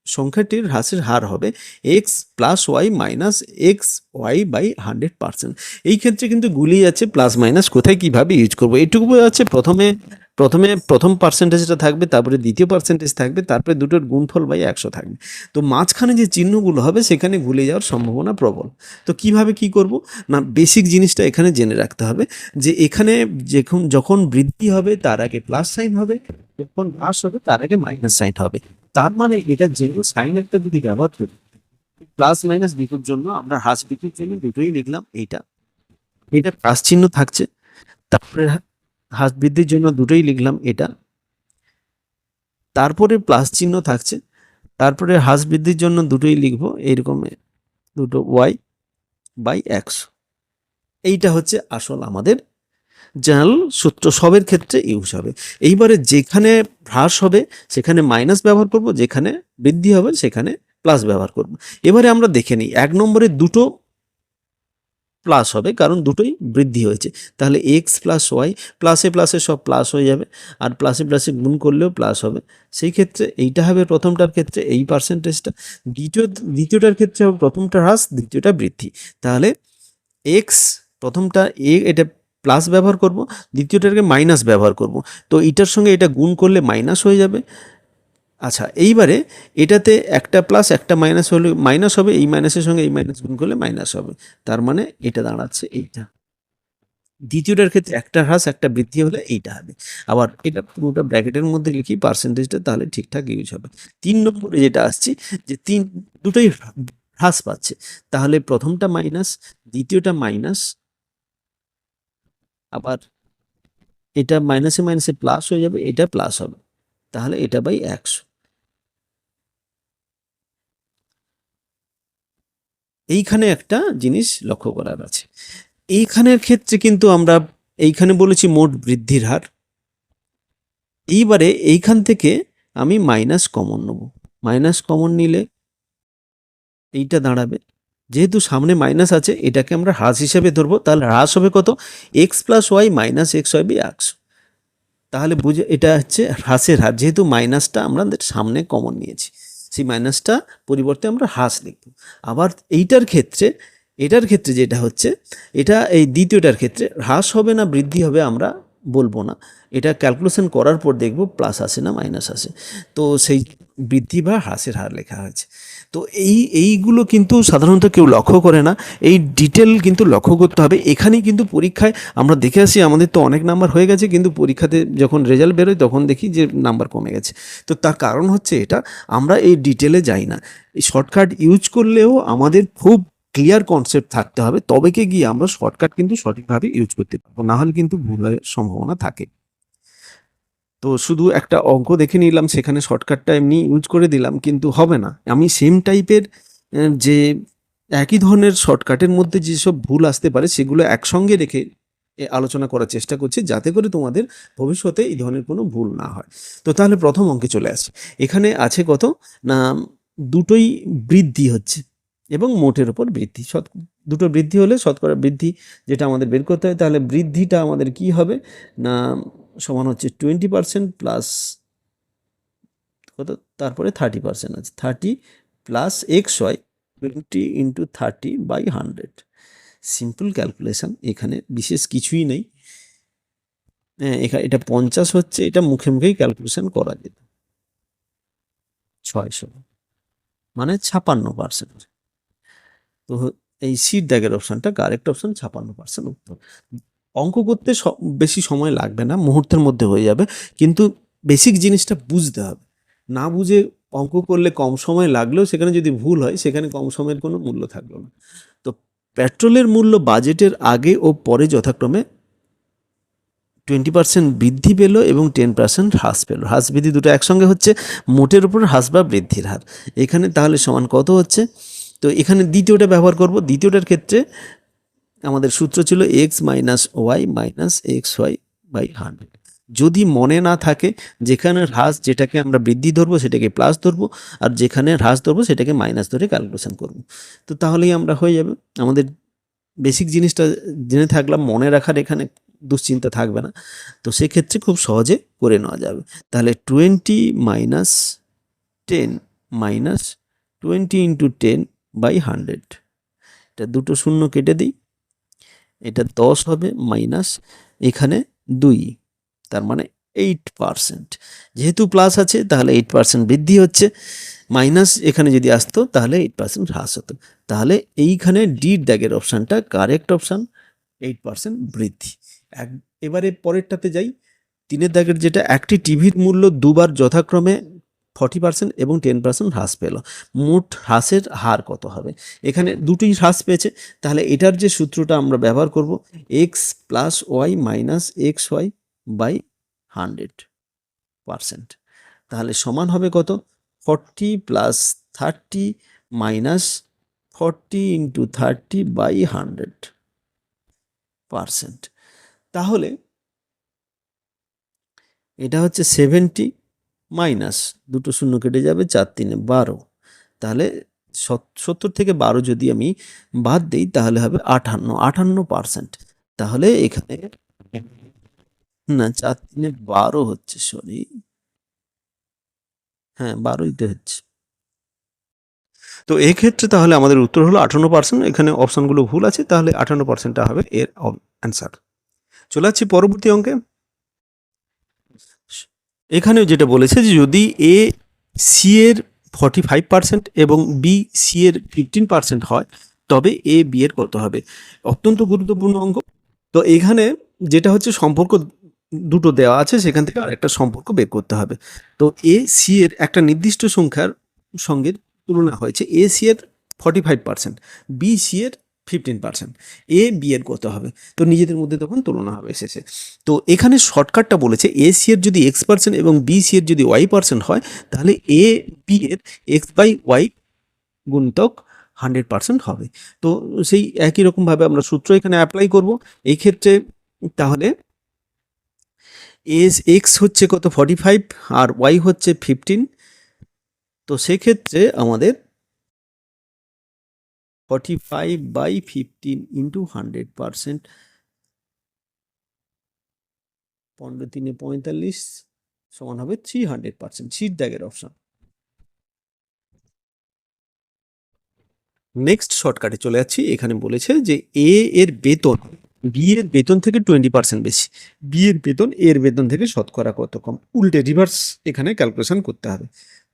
সংখ্যাটির হ্রাসের হার হবে x + y - xy/100%। এই ক্ষেত্রে কিন্তু গুলিয়ে যাচ্ছে প্লাস মাইনাস কোথায় কিভাবে ইউজ করব, এইটুকু বোঝা যাচ্ছে। প্রথম পার্সেন্টেজটা থাকবে, তারপরে দ্বিতীয় পার্সেন্টেজ থাকবে, তারপরে দুটোর গুণফল বাই 100 থাকবে। তো মাঝখানে যে চিহ্নগুলো হবে সেখানে ভুলে যাওয়ার সম্ভাবনা প্রবল। তো কিভাবে কি করব না, বেসিক জিনিসটা এখানে জেনে রাখতে হবে যে এখানে যখন বৃদ্ধি হবে তার আগে প্লাস সাইন হবে, যখন হ্রাস হবে তার আগে মাইনাস সাইন হবে। তার মানে এটা যেহেতু সাইন একটা যদি ব্যবহার করি, প্লাস মাইনাস দুটোর জন্য আমরা হ্রাস বৃদ্ধির জন্য দুটোই লিখলাম। এটা প্লাস চিহ্ন থাকছে, তারপরে হ্রাস বৃদ্ধির জন্য দুটোই লিখলাম এটা, তারপরে প্লাস চিহ্ন থাকছে, তারপরে হ্রাস বৃদ্ধির জন্য দুটোই লিখবো এইরকম, দুটো y/100। এইটা হচ্ছে আসল আমাদের জেনারেল সূত্র, সবের ক্ষেত্রে ইউজ হবে। এইবারে যেখানে হ্রাস হবে সেখানে মাইনাস ব্যবহার করব, যেখানে বৃদ্ধি হবে সেখানে প্লাস ব্যবহার করব। এবারে আমরা দেখে নিই, 1 নম্বরে দুটো প্লাস হবে কারণ দুটোই বৃদ্ধি হয়েছে, তাহলে x + y, প্লাসে প্লাসে সব প্লাস হয়ে যাবে, আর প্লাসে প্লাসে গুণ করলেও প্লাস হবে। সেই ক্ষেত্রে এইটা হবে প্রথমটার ক্ষেত্রে এই পার্সেন্টেজটা, দ্বিতীয়টার ক্ষেত্রে হবে প্রথমটা হ্রাস দ্বিতীয়টা বৃদ্ধি। তাহলে x প্রথমটা এটা প্লাস ব্যবহার করব, দ্বিতীয়টাকে মাইনাস ব্যবহার করব। তো এটার সঙ্গে এটা গুণ করলে মাইনাস হয়ে যাবে। আচ্ছা, এইবারে এটাতে একটা প্লাস একটা মাইনাস হলে মাইনাস হবে, এই মাইনাসের সঙ্গে এই মাইনাস গুণ করলে মাইনাস হবে। তার মানে এটা দাঁড়াচ্ছে এইটা। দ্বিতীয়টার ক্ষেত্রে একটা হ্রাস একটা বৃদ্ধি হলে এইটা হবে। আবার এটা পুরোটা ব্র্যাকেটের মধ্যে লিখি পার্সেন্টেজটা, তাহলে ঠিকঠাক ইউজ হবে। 3 নম্বরে যেটা আসছি যে দুটোই হ্রাস পাচ্ছে, তাহলে প্রথমটা মাইনাস দ্বিতীয়টা মাইনাস, আবার এটা মাইনাসে মাইনাসে প্লাস হয়ে যাবে, এটা প্লাস হবে, তাহলে এটা বাই 100। এইখানে একটা জিনিস লক্ষ্য করার আছে। এইখানের ক্ষেত্রে কিন্তু আমরা এইখানে বলেছি মোট বৃদ্ধির হার। এইবারে এইখান থেকে আমি মাইনাস কমন নেব। মাইনাস কমন নিলে এইটা দাঁড়াবে, যেহেতু সামনে মাইনাস আছে এটাকে আমরা হ্রাস হিসেবে ধরবো, তাহলে হ্রাস হবে কত? X plus y minus x y by একশো। তাহলে বুঝে এটা হচ্ছে হ্রাসের হার, যেহেতু মাইনাসটা আমরা সামনে কমন নিয়েছি, সেই মাইনাসটা পরিবর্তে আমরা হ্রাস লিখব। আবার এটার ক্ষেত্রে যেটা হচ্ছে, এটা এই দ্বিতীয়টার ক্ষেত্রে হ্রাস হবে না বৃদ্ধি হবে আমরা বলবো না, এটা ক্যালকুলেশন করার পর দেখব প্লাস আসে না মাইনাস আসে, তো সেই বৃদ্ধি বা হ্রাসের হার লেখা হয়েছে। তো এইগুলো কিন্তু সাধারণত কেউ লক্ষ্য করে না, এই ডিটেল কিন্তু লক্ষ্য করতে হবে। এখানেই কিন্তু পরীক্ষায় আমরা দেখে আসি, আমাদের তো অনেক নাম্বার হয়ে গেছে, কিন্তু পরীক্ষাতে যখন রেজাল্ট বেরোয় তখন দেখি যে নাম্বার কমে গেছে। তো তার কারণ হচ্ছে এটা, আমরা এই ডিটেলে যাই না। এই শর্টকাট ইউজ করলেও আমাদের খুব ক্লিয়ার কনসেপ্ট থাকতে হবে, তবে গিয়ে আমরা শর্টকাট কিন্তু সঠিকভাবে ইউজ করতে পারবো, না হলে কিন্তু ভুলের সম্ভাবনা থাকে। তো শুধু একটা অঙ্ক দেখে নিলাম, সেখানে শর্টকাটটা এমনি ইউজ করে দিলাম, কিন্তু হবে না। আমি সেম টাইপের যে একই ধরনের শর্টকাটের মধ্যে যেসব ভুল আসতে পারে সেগুলো একসঙ্গে রেখে আলোচনা করার চেষ্টা করছি, যাতে করে তোমাদের ভবিষ্যতে এই ধরনের কোনো ভুল না হয়। তো তাহলে প্রথম অঙ্কে চলে আসি। এখানে আছে কত না, দুটোই বৃদ্ধি হচ্ছে এবং মোটের ওপর বৃদ্ধি, দুটো বৃদ্ধি হলে শতকরা বৃদ্ধি যেটা আমাদের বের করতে হয়, তাহলে বৃদ্ধিটা আমাদের কি হবে না, সমান হচ্ছে 20% প্লাস কত, তারপরে 30% আছে, 30 plus x y 20 into 30/100। Simple calculation, এখানে বিশেষ কিছুই নেই। হ্যাঁ, এখানে এটা 50 হচ্ছে, এটা মুখে মুখেই ক্যালকুলেশন করা যেত। 600 মানে 56%। তো এই সিট দাগের অপশানটা কারেক্ট অপশান, 56% উত্তর। অঙ্ক করতে বেশি সময় লাগবে না, মুহূর্তের মধ্যে হয়ে যাবে, কিন্তু বেসিক জিনিসটা বুঝতে হবে। না বুঝে অঙ্ক করলে কম সময় লাগলেও সেখানে যদি ভুল হয়, সেখানে কম সময়ের কোনো মূল্য থাকলো না। তো পেট্রোলের মূল্য বাজেটের আগে ও পরে যথাক্রমে 20% বৃদ্ধি পেল এবং 10% হ্রাস পেল। হ্রাস বৃদ্ধি দুটো একসঙ্গে হচ্ছে, মোটের উপর হ্রাস বা বৃদ্ধির হার। এখানে তাহলে সমান কত হচ্ছে? তো এখানে দ্বিতীয়টা ব্যবহার করব। দ্বিতীয়টার ক্ষেত্রে আমাদের সূত্র ছিল x minus y minus x y by 100। যদি মনে না থাকে, যেখানে হ্রাস যেটাকে আমরা বৃদ্ধি ধরবো সেটাকে প্লাস ধরবো, আর যেখানে হ্রাস ধরবো সেটাকে মাইনাস ধরে ক্যালকুলেশন করব। তো তাহলেই আমরা হয়ে যাবে, আমাদের বেসিক জিনিসটা জেনে থাকলাম, মনে রাখার এখানে দুশ্চিন্তা থাকবে না। তো সেক্ষেত্রে খুব সহজে করে নেওয়া যাবে। তাহলে 20 মাইনাস 10 মাইনাস 20 ইন্টু 10/100, এটা দুটো শূন্য কেটে দিই, এটা 10 হবে মাইনাস এখানে 2, তার মানে 8%। যেহেতু প্লাস আছে তাহলে 8% বৃদ্ধি হচ্ছে, মাইনাস এখানে যদি আসতো তাহলে 8% হ্রাস হতো। তাহলে এইখানে ডির দাগের অপশানটা কারেক্ট অপশান, 8% বৃদ্ধি। এবারে পরেরটাতে যাই, 3 দাগের যেটা, একটি টিভির মূল্য দুবার যথাক্রমে 40% এবং 10% হ্রাস পেল, মোট হ্রাসের হার কত হবে? এখানে দুটোই হ্রাস পেয়েছে, তাহলে এটার যে সূত্রটা আমরা ব্যবহার করব, x plus y minus x y by 100%। তাহলে সমান হবে কত? 40 প্লাস 30 মাইনাস 40 ইন্টু 30/100%। তাহলে এটা হচ্ছে 70 মাইনাস দুটো শূন্য কেটে যাবে, 4 3 12। তাহলে 70 থেকে 12 যদি আমি বাদ দিই তাহলে হবে 58%। তাহলে এখানে না, 4 3 12 হচ্ছে, সরি, হ্যাঁ 12ই তো হচ্ছে। তো এক্ষেত্রে তাহলে আমাদের উত্তর হলো 58%। এখানে অপশানগুলো ভুল আছে, তাহলে 58%টা হবে এর অ্যান্সার। চলে যাচ্ছি পরবর্তী অঙ্কে। এখানে যেটা বলেছে যে যদি এ সি এর 45% এবং বি সি এর 15% হয়, তবে এ বি এর কত হবে? অত্যন্ত গুরুত্বপূর্ণ অঙ্ক। তো এখানে যেটা হচ্ছে, সম্পর্ক দুটো দেওয়া আছে, সেখান থেকে আরেকটা সম্পর্ক বের করতে হবে। তো এ সি এর একটা নির্দিষ্ট সংখ্যার সঙ্গে তুলনা হয়েছে, এ সি এর 45%, বি সি এর 15%, এ বি এর কত হবে? তো নিজেদের মধ্যে তখন তুলনা হবে শেষে। তো এখানে শর্টকাটটা বলেছে, এ সি এর যদি x% এবং বি সি এর যদি y% হয়, তাহলে এ বি এর x/y গুণিতক 100% হবে। তো সেই একই রকমভাবে আমরা সূত্র এখানে অ্যাপ্লাই করব। এই ক্ষেত্রে তাহলে এক্স হচ্ছে কত 45 আর ওয়াই হচ্ছে 15। তো সেক্ষেত্রে আমাদের 45/15 ইন্টু 100%, 15×3=45 সমান হবে 300%, শীট দাগের অপশন। নেক্সট শর্টকাটে চলে যাচ্ছি। এখানে বলেছে যে এ এর বেতন বি এর বেতন থেকে 20% বেশি, বি এর বেতন এ এর বেতন থেকে শতকরা কত কম, উল্টে রিভার্স এখানে ক্যালকুলেশন করতে হবে।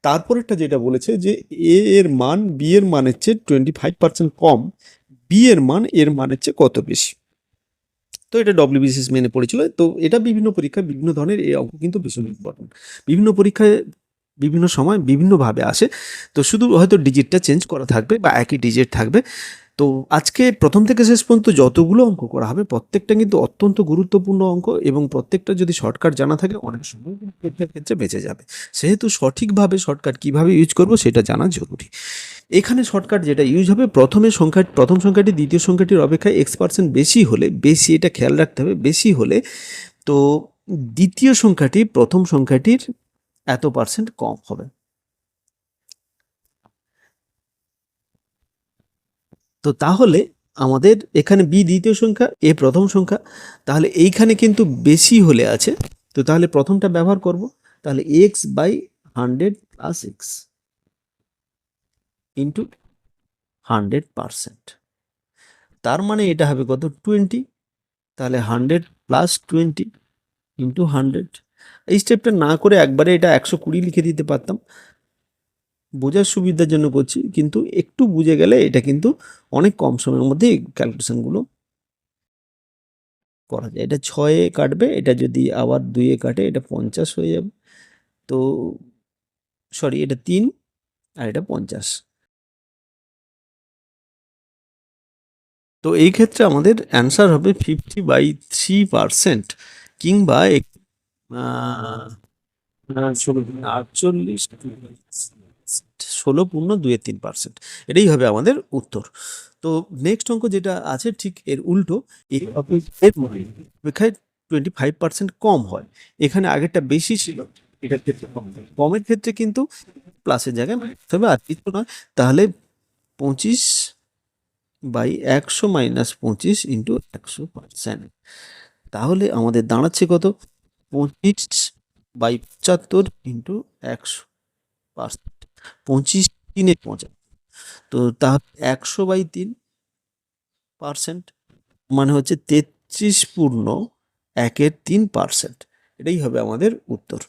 তারপরেরটা যেটা বলেছে যে এ এর মান বি এর মানের চেয়ে 25% কম, বি এর মান এর মানের চেয়ে কত বেশি। তো এটা ডব্লিউবিসিএস মেনে পড়েছিল। তো এটা বিভিন্ন পরীক্ষায় বিভিন্ন ধরনের এই অঙ্ক কিন্তু ভীষণ ইম্পর্টেন্ট, বিভিন্ন পরীক্ষায় বিভিন্ন সময় বিভিন্নভাবে আসে। তো শুধু হয়তো ডিজিটটা চেঞ্জ করা থাকবে বা একই ডিজিট থাকবে। তো আজকে প্রথম থেকে শেষ পর্যন্ত যতগুলো অঙ্ক করা হবে প্রত্যেকটা কিন্তু অত্যন্ত গুরুত্বপূর্ণ অঙ্ক, এবং প্রত্যেকটা যদি শর্টকাট জানা থাকে অনেক সময় পরীক্ষার ক্ষেত্রে বেঁচে যাবে। সেহেতু সঠিকভাবে শর্টকাট কিভাবে ইউজ করব সেটা জানা জরুরি। এখানে শর্টকাট যেটা ইউজ হবে, প্রথম সংখ্যাটি দ্বিতীয় সংখ্যাটির অপেক্ষায় x% বেশি হলে, বেশি এটা খেয়াল রাখতে হবে, বেশি হলে তো দ্বিতীয় সংখ্যাটি প্রথম সংখ্যাটির এত পার্সেন্ট কম হবে। তো তাহলে আমাদের এখানে বি দ্বিতীয় সংখ্যা, এ প্রথম সংখ্যা, তাহলে এইখানে কিন্তু বেশি হলে আছে। তো তাহলে প্রথমটা ব্যবহার করব, তাহলে x/100 + x ইন্টু 100%, তার মানে এটা হবে কত 20। তাহলে 100 + 20 ইন্টু 100। এই স্টেপটা না করে একবারে এটা 120 লিখে দিতে পারতাম, বোঝার সুবিধার জন্য করছি, কিন্তু একটু বুঝে গেলে এটা কিন্তু অনেক কম সময়ের মধ্যে ক্যালকুলেশনগুলো করা যায়। এটা 6 কাটবে, এটা যদি আবার 2 কাটে এটা 50 হয়ে যাবে। তো সরি, এটা 3 আর এটা 50। তো এই ক্ষেত্রে আমাদের অ্যান্সার হবে 50/3%, কিংবা 48, 16.23%, এটাই হবে আমাদের উত্তর। তো নেক্সট অঙ্ক যেটা আছে ঠিক এর উল্টো, এর অপেক্ষায় 25% কম হয়। এখানে আগেরটা বেশি ছিল, এটার ক্ষেত্রে কম হয়। কমের ক্ষেত্রে কিন্তু প্লাসের জায়গায় তবে আর কিছু নয়। তাহলে 25/100 - 25 ইন্টু 100%, তাহলে আমাদের দাঁড়াচ্ছে কত 25/75 ইন্টু 100%, 25×3=75। তো তা 100/3%, মানে হচ্ছে 33.13%, এটাই হবে আমাদের উত্তর।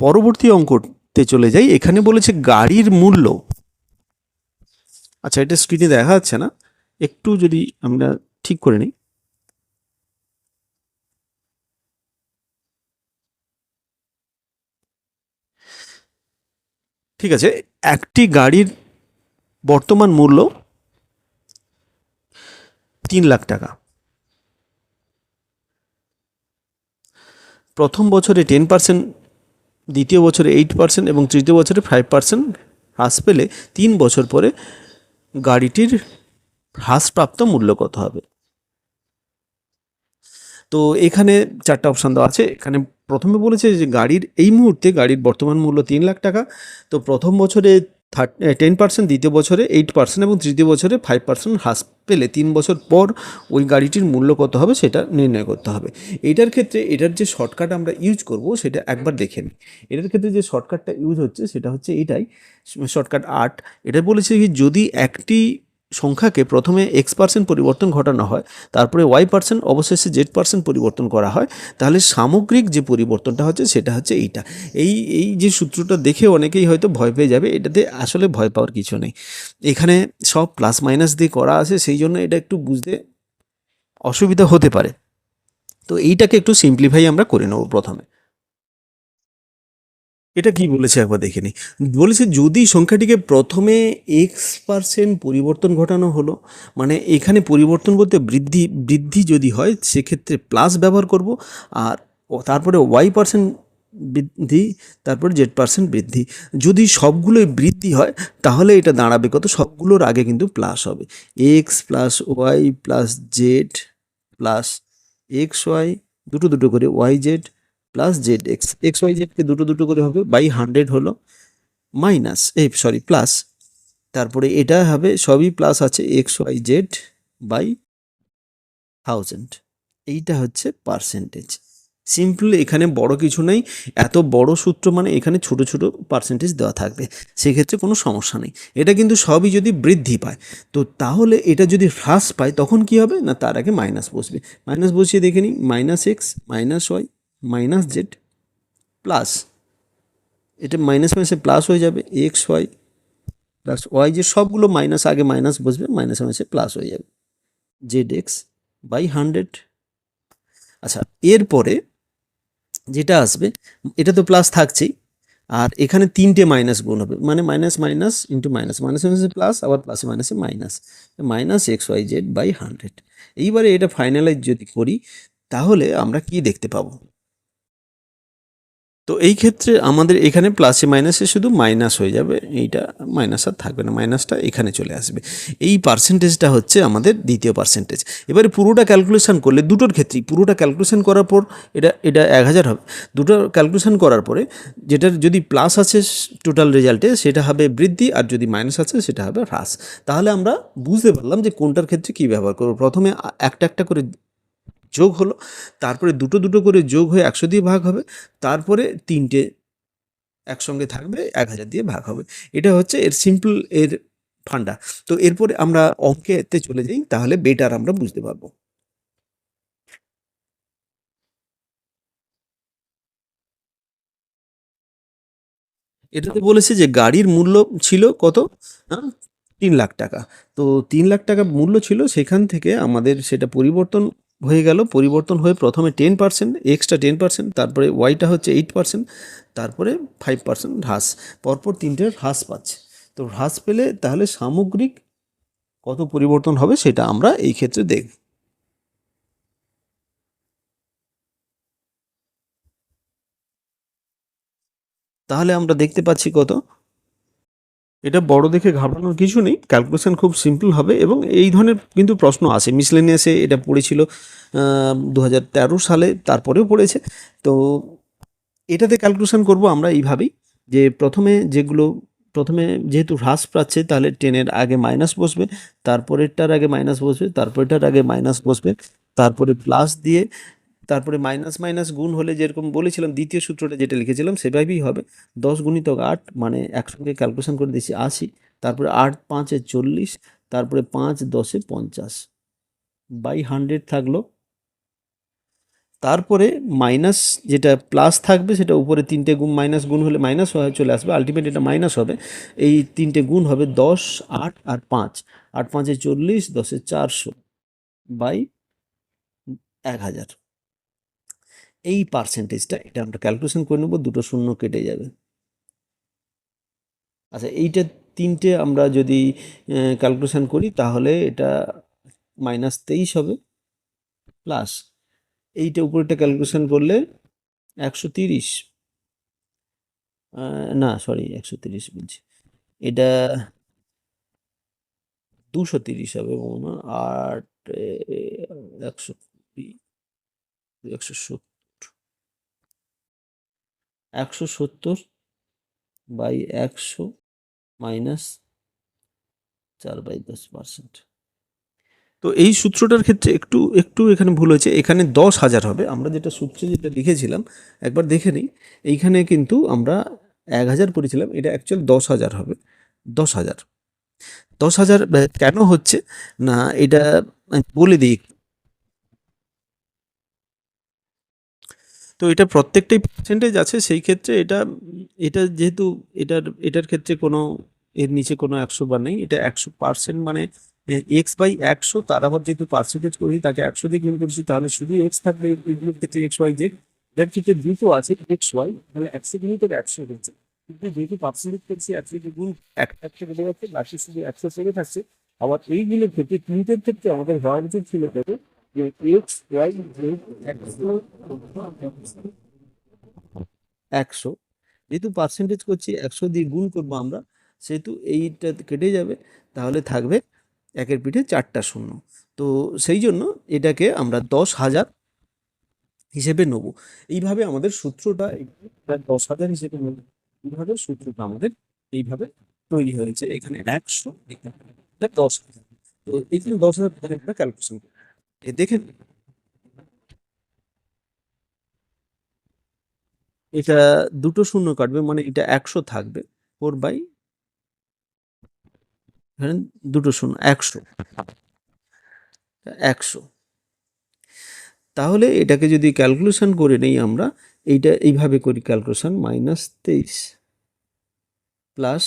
পরবর্তী অঙ্কতে চলে যাই। এখানে বলেছে গাড়ির মূল্য, আচ্ছা এটা স্ক্রিনে দেখা যাচ্ছে না, একটু যদি আমরা ঠিক করে নিই। ঠিক আছে, একটি গাড়ির বর্তমান মূল্য 3 লাখ টাকা। প্রথম বছরে 10%, দ্বিতীয় বছরে 8% এবং তৃতীয় বছরে 5% হ্রাস পেলে 3 বছর পরে গাড়িটির হ্রাসপ্রাপ্ত মূল্য কত হবে। তো এখানে 4টা অপশান দেওয়া আছে। এখানে প্রথমে বলেছে যে গাড়ির এই মুহূর্তে গাড়ির বর্তমান মূল্য 3 লাখ টাকা। তো প্রথম বছরে 10%, দ্বিতীয় বছরে 8% এবং তৃতীয় বছরে 5% হ্রাস পেলে 3 বছর পর ওই গাড়িটির মূল্য কত হবে সেটা নির্ণয় করতে হবে। এইটার ক্ষেত্রে এটার যে শর্টকাট আমরা ইউজ করব সেটা একবার দেখে নিই। এটার ক্ষেত্রে যে শর্টকাটটা ইউজ হচ্ছে সেটা হচ্ছে এইটাই, শর্টকাট 8। এটা বলেছে কি যদি একটি সংখ্যাকে প্রথমে x% পরিবর্তন ঘটানো হয়, তারপরে y%, অবশেষে z% পরিবর্তন করা হয়, তাহলে সামগ্রিক যে পরিবর্তনটা হচ্ছে সেটা হচ্ছে এইটা। এই যে সূত্রটা দেখে অনেকেই হয়তো ভয় পেয়ে যাবে, এটাতে আসলে ভয় পাওয়ার কিছু নেই। এখানে সব প্লাস মাইনাস দিয়ে করা আছে, সেই জন্য এটা একটু বুঝতে অসুবিধা হতে পারে। তো এইটাকে একটু সিম্পলিফাই আমরা করে নেব প্রথমে। এটা কি বলেছে একবার দেখে নিই। বলেছে যদি সংখ্যাটিকে প্রথমে x% পরিবর্তন ঘটানো হলো, মানে এখানে পরিবর্তন বলতে বৃদ্ধি যদি হয় সেক্ষেত্রে প্লাস ব্যবহার করব, আর তারপরে y% বৃদ্ধি, তারপর z% বৃদ্ধি। যদি সবগুলোই বৃদ্ধি হয় তাহলে এটা দাঁড়াবে কত, সবগুলোর আগে কিন্তু প্লাস হবে, X plus Y plus Z plus x Y দুটো দুটো করে Y Z plus Z X, X Y জেডকে দুটো দুটো করে হবে বাই 100 হলো মাইনাস প্লাস, তারপরে এটা হবে সবই প্লাস আছে এক্স ওয়াই জেড বাই 1000, এইটা হচ্ছে পার্সেন্টেজ। সিম্পল, এখানে বড় কিছু নেই, এত বড় সূত্র মানে এখানে ছোট ছোট পার্সেন্টেজ দেওয়া থাকবে, সেক্ষেত্রে কোনো সমস্যা নেই। এটা কিন্তু সবই যদি বৃদ্ধি পায়, তো তাহলে এটা যদি হ্রাস পায় তখন কি হবে না, তার আগে মাইনাস বসবে, মাইনাস বসিয়ে দেখে নিই, minus x minus y minus z plus, এটা মাইনাস মাইনাসে প্লাস হয়ে যাবে এক্স ওয়াই প্লাস ওয়াই যে সবগুলো মাইনাস, আগে মাইনাস বসবে, মাইনাস মাইনাসে প্লাস হয়ে যাবে জেড এক্স বাই 100। আচ্ছা, এরপরে যেটা আসবে এটা তো প্লাস থাকছেই, আর এখানে তিনটে মাইনাস গুণ হবে, মানে minus minus into minus, minus মাইনাসে প্লাস, আবার প্লাসে মাইনাসে minus, minus x y z by 100। এইবারে এটা ফাইনালাইজ যদি করি তাহলে আমরা কি দেখতে পাবো, তো এই ক্ষেত্রে আমাদের এখানে প্লাসে মাইনাসে শুধু মাইনাস হয়ে যাবে, এইটা মাইনাস আর থাকবে না, মাইনাসটা এখানে চলে আসবে। এই পার্সেন্টেজটা হচ্ছে আমাদের দ্বিতীয় পার্সেন্টেজ। এবারে পুরোটা ক্যালকুলেশন করলে দুটোর ক্ষেত্রেই, পুরোটা ক্যালকুলেশন করার পর এটা এটা 1000 হবে, দুটো ক্যালকুলেশন করার পরে যেটার যদি প্লাস আছে টোটাল রেজাল্টে সেটা হবে বৃদ্ধি, আর যদি মাইনাস আছে সেটা হবে হ্রাস। তাহলে আমরা বুঝতে পারলাম যে কোনটার ক্ষেত্রে কী ব্যবহার করবো। প্রথমে একটা একটা করে যোগ হলো, তারপরে দুটো দুটো করে যোগ হয়ে 100 দিয়ে ভাগ হবে, তারপরে তিনটে একসঙ্গে থাকবে 1000 দিয়ে ভাগ হবে। এটা হচ্ছে এর সিম্পল এর ফান্ডা। তো এরপরে আমরা অঙ্কেতে চলে যাই, তাহলে বেটার আমরা বুঝতে পারবো। এটাতে বলেছে যে গাড়ির মূল্য ছিল কত, 3 লাখ টাকা। তো 3 লাখ টাকা মূল্য ছিল, সেখান থেকে আমাদের সেটা পরিবর্তন হয়ে গেল, পরিবর্তন হয়ে প্রথমে 10%, এক্সট্রা 10%, তারপরে ওয়াইটা হচ্ছে 8%, তারপরে 5% হ্রাস, পরপর তিনটে হ্রাস পাচ্ছে। তো হ্রাস পেলে তাহলে সামগ্রিক কত পরিবর্তন হবে সেটা আমরা এই ক্ষেত্রে দেখব। তাহলে আমরা দেখতে পাচ্ছি কত, এটা বড় দেখে ঘাবড়ানোর কিছু নেই, ক্যালকুলেশন খুব সিম্পল হবে, এবং এই ধরনের কিন্তু প্রশ্ন আসে, মিসলেনিয়াসে এটা পড়েছিল 2013 সালে, তারপরেও পড়েছে। তো এটাতে ক্যালকুলেশন করব আমরা এইভাবেই, যে প্রথমে যেহেতু হ্রাস পাচ্ছে তাহলে 10-এর আগে মাইনাস বসবে, তারপরেরটার আগে মাইনাস বসবে, তারপরেরটার আগে মাইনাস বসবে, তারপরে প্লাস দিয়ে, তারপরে মাইনাস মাইনাস গুণ হলে যেরকম বলেছিলাম দ্বিতীয় সূত্রটা যেটা লিখেছিলাম সেভাবেই হবে, 10 গুণিতক 8 মানে একসঙ্গে ক্যালকুলেশন করে দিয়েছি 80, তারপরে 8 5-এ 40, তারপরে 5 10-এ 50 বাই 100 থাকলো, তারপরে মাইনাস যেটা প্লাস থাকবে সেটা উপরে তিনটে গুণ মাইনাস গুণ হলে মাইনাস চলে আসবে, আলটিমেট এটা মাইনাস হবে, এই তিনটে গুণ হবে 10 8 আর 5, 8 5-এ 40, 10-এ 400 বাই 1000। এই পার্সেন্টেজটা এটা আমরা ক্যালকুলেশন করে নেব, দুটো শূন্য কেটে যাবে। আচ্ছা, এইটা তিনটে আমরা যদি ক্যালকুলেশন করি তাহলে এটা -23 হবে, প্লাস এইটা উপরেটা ক্যালকুলেশন করলে 130, না সরি 130 বলছি, এটা 230 হবে মনে হয়, 8 120 170 বাই 100 মাইনাস 4/10%। তো এই সূত্রটার ক্ষেত্রে একটু একটু এখানে ভুল হয়েছে, এখানে 10,000 হবে, আমরা যেটা সূত্রে যেটা লিখেছিলাম একবার দেখে নিই, এইখানে কিন্তু আমরা 1000 করেছিলাম, এটা অ্যাকচুয়াল 10,000 হবে, 10,000 10,000 কেন হচ্ছে না এটা আমি বলে দিই। তো এটা প্রত্যেকটাই পার্সেন্টেজ আছে, সেই ক্ষেত্রে এটা এটা যেহেতু এটার ক্ষেত্রে কোনো এর নিচে কোনো 100 বার নেই, এটা 100% মানে এক্স বাই 100, তার আবার যেহেতু পার্সেন্টেজ করি তাকে 100 দিয়ে গুণ করছি, তাহলে শুধু এক্স থাকবে, এগুলোর ক্ষেত্রে এক্স ওয়াই জেড, এটার ক্ষেত্রে দুটো আছে এক্স ওয়াই, তাহলে 100 গুণিত 100 হচ্ছে, কিন্তু যেহেতু পার্সেন্টেজ করছি 100 দিয়ে গুণ একটা কেটে যাচ্ছে, বাকি শুধু 100 থেকে থাকছে। আবার এইগুলোর ক্ষেত্রে তিনটের ক্ষেত্রে আমাদের হওয়া উচিত ছিল তবে যে এক্স ওয়াই জেড 100 100, যেহেতু পার্সেন্টেজ করছি 100 দিয়ে গুণ করবো আমরা, সেহেতু এইটা কেটে যাবে, তাহলে থাকবে একের পিঠে 4টা শূন্য। তো সেই জন্য এটাকে আমরা 10,000 হিসেবে নেব। এইভাবে আমাদের সূত্রটা 10,000 হিসেবে নেব। এইভাবে সূত্রটা আমাদের এইভাবে তৈরি হয়েছে। এখানে 100, এখানে 10,000। তো এখানে 10,000 আমরা ক্যালকুলেশন করি। দেখেন এটা দুটো শূন্য কাটবে, মানে এটা 100 থাকবে 4/, এখানে দুটো শূন্য 100, 100। তাহলে এটাকে যদি ক্যালকুলেশন করে নেই আমরা, এইটা এইভাবে করি ক্যালকুলেশন, -23 প্লাস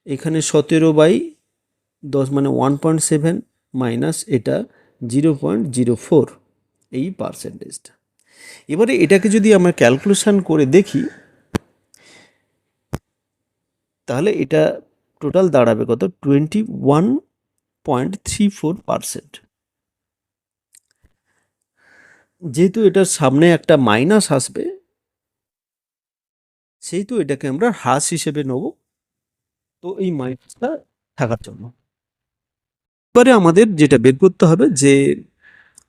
এখানে 17/10 মানে 1.7 মাইনাস এটা 0.04, এই পার্সেন্টেজটা। এবারে এটাকে যদি আমরা ক্যালকুলেশন করে দেখি, তাহলে এটা টোটাল দাঁড়াবে কত, 21.34%। যেহেতু এটার সামনে একটা মাইনাস আসবে, সেহেতু এটাকে আমরা হ্রাস হিসেবে নেব, তো এই মাইনাসটা থাকার জন্য। এবারে আমাদের যেটা বের করতে হবে যে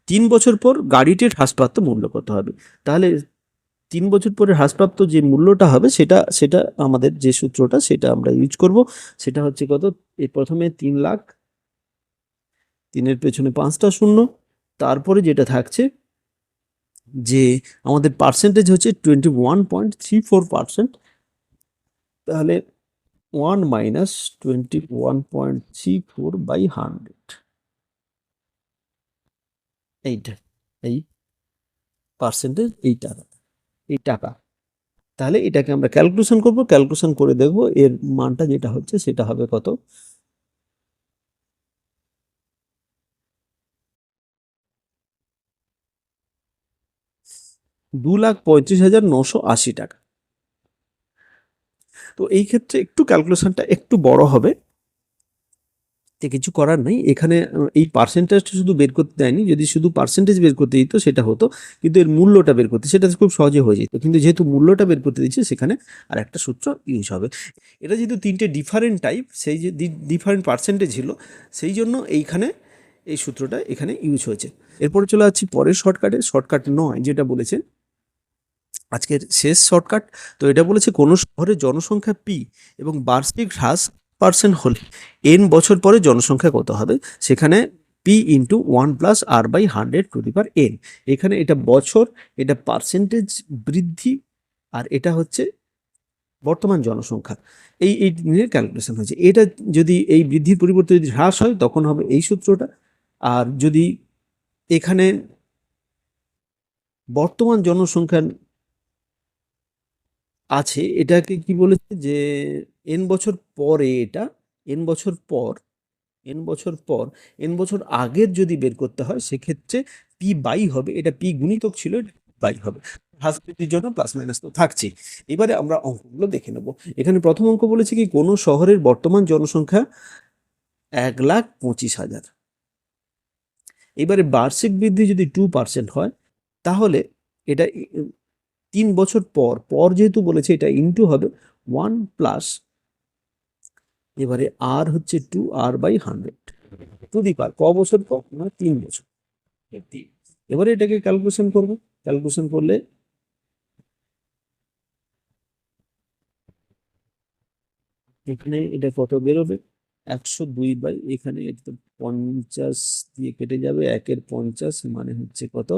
3 বছর পর গাড়িটির হ্রাসপ্রাপ্ত মূল্য কত হবে। তাহলে 3 বছর পরে হ্রাসপ্রাপ্ত যে মূল্যটা হবে সেটা সেটা আমাদের যে সূত্রটা সেটা আমরা ইউজ করব। সেটা হচ্ছে কত, প্রথমে 3 লাখ, 3-এর পেছনে 5টা শূন্য, তারপরে যেটা থাকছে যে আমাদের পার্সেন্টেজ হচ্ছে 21.34%। তাহলে 1 মাইনাস 21.34/100, এইটা, এই পার্সেন্টেজ, এই টাকা। তাহলে এটাকে আমরা ক্যালকুলেশন করব, ক্যালকুলেশন করে দেখব এর মানটা যেটা হচ্ছে সেটা হবে কত, 2,35,980 টাকা। তো এই ক্ষেত্রে একটু ক্যালকুলেশনটা একটু বড় হবে, তে কিছু করার নেই। এখানে এই পার্সেন্টেজটা শুধু বের করতে দেয়নি, যদি শুধু পার্সেন্টেজ বের করতে দিত সেটা হতো, কিন্তু এর মূল্যটা বের করতে সেটা খুব সহজে হয়ে যেত। কিন্তু যেহেতু মূল্যটা বের করতে দিচ্ছে, সেখানে আর একটা সূত্র ইউজ হবে। এটা যেহেতু 3টে ডিফারেন্ট টাইপ, সেই যে ডিফারেন্ট পার্সেন্টেজ ছিল, সেই জন্য এইখানে এই সূত্রটা এখানে ইউজ হয়েছে। এরপরে চলে যাচ্ছি পরের শর্টকাটে, শর্টকাট 9 যেটা বলেছে আজকের শেষ শর্টকাট। তো এটা বলেছে কোনো শহরের জনসংখ্যা পি এবং বার্ষিক হ্রাস পার্সেন্ট হলে এন বছর পরে জনসংখ্যা কত হবে। সেখানে পি ইন্টু 1+r/100^n। এখানে এটা বছর, এটা পার্সেন্টেজ বৃদ্ধি, আর এটা হচ্ছে বর্তমান জনসংখ্যা। এই নিয়ে ক্যালকুলেশন হয়েছে। এটা যদি এই বৃদ্ধির পরিবর্তে যদি হ্রাস হয় তখন হবে এই সূত্রটা, আর যদি এখানে বর্তমান জনসংখ্যা আছে, এটাকে কি বলেছে যে এন বছর পরে, এটা এন বছর পর, এন বছর পর, এন বছর আগের যদি বের করতে হয় সেক্ষেত্রে p/, হবে, এটা p গুণিতক ছিল, এটা বাই হবে। হ্রাস বৃদ্ধির জন্য প্লাস মাইনাস তো থাকছে। এবারে আমরা অঙ্কগুলো দেখে নেব। এখানে প্রথম অঙ্ক বলেছে কি কোনো শহরের বর্তমান জনসংখ্যা 1,25,000। এবারে বার্ষিক বৃদ্ধি যদি 2% হয়, তাহলে এটা 3 বছর পর পর যেহেতু বলেছে, এটা ইন্টু হবে 1+, এবারে আর হচ্ছে 2r/100 টু দি পাওয়ার, ক বছর পর না, 3 বছর। এবারে এটাকে ক্যালকুলেশন করবো, ক্যালকুলেশন করলে এখানে এটা কত বেরোবে, 102 এখানে 50 দিয়ে কেটে যাবে, 1-এর 50 মানে হচ্ছে কত,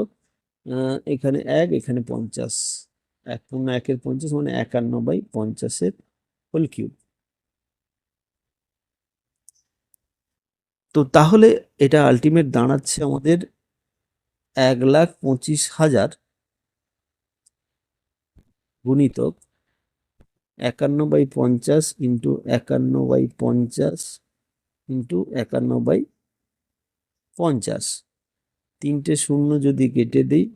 এখানে 1, এখানে 50, 1-1-এর 50 মানে 51/50 হোল কিউব। তো তাহলে এটা আলটিমেট দাঁড়াচ্ছে আমাদের 1,25,000 গুণিতক 51/50 ইন্টু 51/50 ইন্টু 51/50, 3টে শূন্য যদি কেটে দিই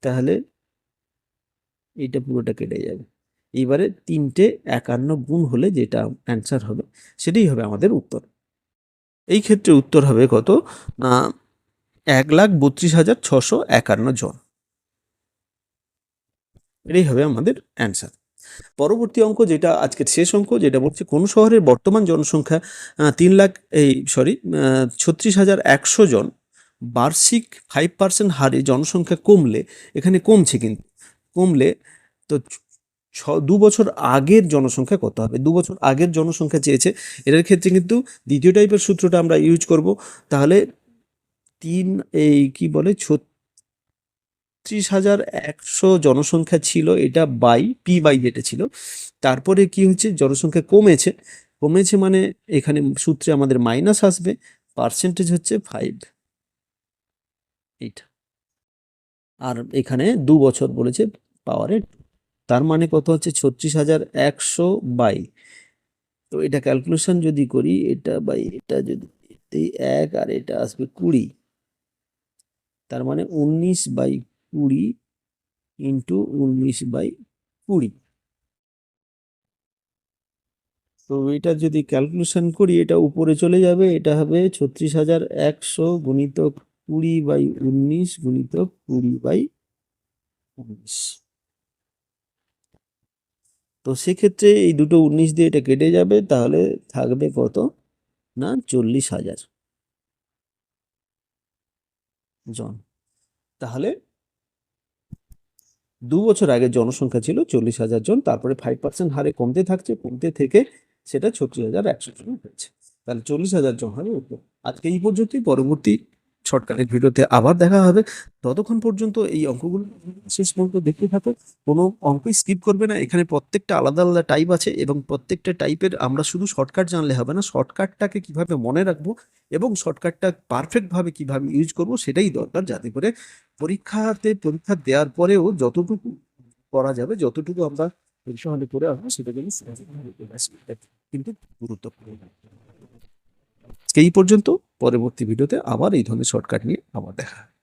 তাহলে এইটা পুরোটা কেটে যাবে। এইবারে 3টে 51 গুণ হলে যেটা অ্যান্সার হবে সেটাই হবে আমাদের উত্তর। এই ক্ষেত্রে উত্তর হবে কত, 1,32,651 জন। এটাই হবে আমাদের অ্যান্সার। পরবর্তী অঙ্ক, যেটা আজকের শেষ অঙ্ক, যেটা বলছে কোন শহরের বর্তমান জনসংখ্যা 36,100 জন, বার্ষিক 5% হারে জনসংখ্যা কমলে, এখানে কমছে কিন্তু, কমলে তো 2 বছর আগের জনসংখ্যা কত হবে? 2 বছর আগের জনসংখ্যা চেয়েছে। এটার ক্ষেত্রে কিন্তু দ্বিতীয় টাইপের সূত্রটা আমরা ইউজ করব। তাহলে কি বলে 36,100 জনসংখ্যা ছিল, এটা বাই পি বাই যেটা ছিল, তারপরে কি হচ্ছে, জনসংখ্যা কমেছে, কমেছে মানে এখানে সূত্রে আমাদের মাইনাস আসবে, পার্সেন্টেজ হচ্ছে 5, এইটা। আর এখানে 2 বছর বলেছে, পাওয়ারে 2, তার মানে কত হচ্ছে 36,100 বাই, তো এটা ক্যালকুলেশন যদি করি, এটা বাই এটা যদি 1 আর এটা আসবে 20, তার মানে 19/20 ইন্টু 19/20। তো এটা যদি ক্যালকুলেশন করি, এটা উপরে চলে যাবে, এটা হবে 36,100 গুণিতক 20/19 গুণিতক 20/19। তো সেক্ষেত্রে এই দুটো 19 দিয়ে এটা কেটে যাবে, তাহলে থাকবে কত না 40,000 জন। তাহলে 2 বছর আগে জনসংখ্যা ছিল 40,000 জন, তারপরে 5% হারে কমতে থাকছে, কমতে থেকে সেটা 36,100 জন হয়েছে। তাহলে 40,000 জন হবে উত্তর। আজকে এই পর্যন্তই, পরবর্তী শর্টকাটের ভিডিওতে আবার দেখা হবে। ততক্ষণ পর্যন্ত এই অঙ্কগুলো শেষ পর্যন্ত দেখতে থাকো, কোনো অঙ্কই স্কিপ করবে না। এখানে প্রত্যেকটা আলাদা আলাদা টাইপ আছে, এবং প্রত্যেকটা টাইপের আমরা শুধু শর্টকাট জানলে হবে না, শর্টকাটটাকে কিভাবে মনে রাখবো এবং শর্টকাটটা পারফেক্ট ভাবে কিভাবে ইউজ করব সেটাই দরকার, যাতে করে পরীক্ষা দেওয়ার পরেও যতটুকু করা যাবে, যতটুকু আমরা পরীক্ষা হলে করে আসবো, সেটা কিন্তু কিন্তু গুরুত্বপূর্ণ। এই পর্যন্ত, পরবর্তী ভিডিওতে আবার এই ধরনের শর্টকাট নিয়ে আবার দেখা হবে।